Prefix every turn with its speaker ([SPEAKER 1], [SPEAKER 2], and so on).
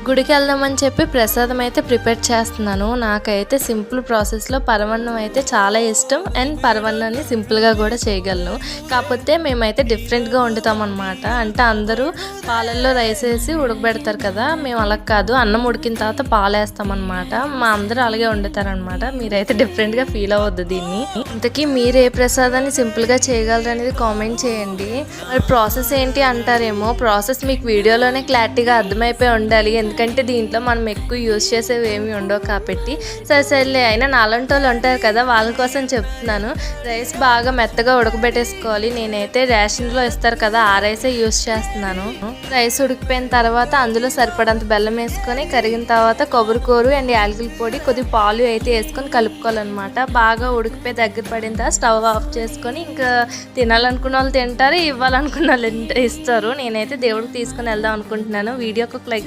[SPEAKER 1] గుడికి వెళ్దామని చెప్పి ప్రసాదం అయితే ప్రిపేర్ చేస్తున్నాను. నాకైతే సింపుల్ ప్రాసెస్లో పరమాన్నం అయితే చాలా ఇష్టం అండ్ పరమాన్నాన్ని సింపుల్గా కూడా చేయగలను. కాకపోతే మేమైతే డిఫరెంట్గా వండుతాం అనమాట. అంటే అందరూ పాలల్లో రైస్ వేసి ఉడకబెడతారు కదా, మేము అలా కాదు, అన్నం ఉడికిన తర్వాత పాలు వేస్తామన్నమాట. మా అందరూ అలాగే వండుతారనమాట. మీరైతే డిఫరెంట్గా ఫీల్ అవ్వద్దు దీన్ని. ఇంతకీ మీరు ఏ ప్రసాదాన్ని సింపుల్గా చేయగలరు అనేది కామెంట్ చేయండి. మరి ప్రాసెస్ ఏంటి అంటారేమో, ప్రాసెస్ మీకు వీడియోలోనే క్లారిటీగా అర్థమైపోయి ఉండాలి. ఎందుకంటే దీంట్లో మనం ఎక్కువ యూజ్ చేసేవి ఏమి ఉండవు కాబట్టి. సరేలే, అయినా నాలంటి వాళ్ళు ఉంటారు కదా, వాళ్ళ కోసం చెప్తున్నాను. రైస్ బాగా మెత్తగా ఉడకబెట్టేసుకోవాలి. నేనైతే రేషన్లో ఇస్తారు కదా, ఆ రైసే యూజ్ చేస్తున్నాను. రైస్ ఉడికిపోయిన తర్వాత అందులో సరిపడంత బెల్లం వేసుకొని, కరిగిన తర్వాత కొబ్బరికూరు అండ్ యాలకుల పొడి, కొద్దిగా పాలు అయితే వేసుకొని కలుపుకోవాలన్నమాట. బాగా ఉడికిపోయి దగ్గర పడిన తర్వాత స్టవ్ ఆఫ్ చేసుకొని ఇంకా తినాలనుకున్న వాళ్ళు తింటారు, ఇవ్వాలనుకున్న వాళ్ళు ఇస్తారు. నేనైతే దేవుడికి తీసుకుని వెళ్దాం అనుకుంటున్నాను. వీడియోకి ఒక లైక్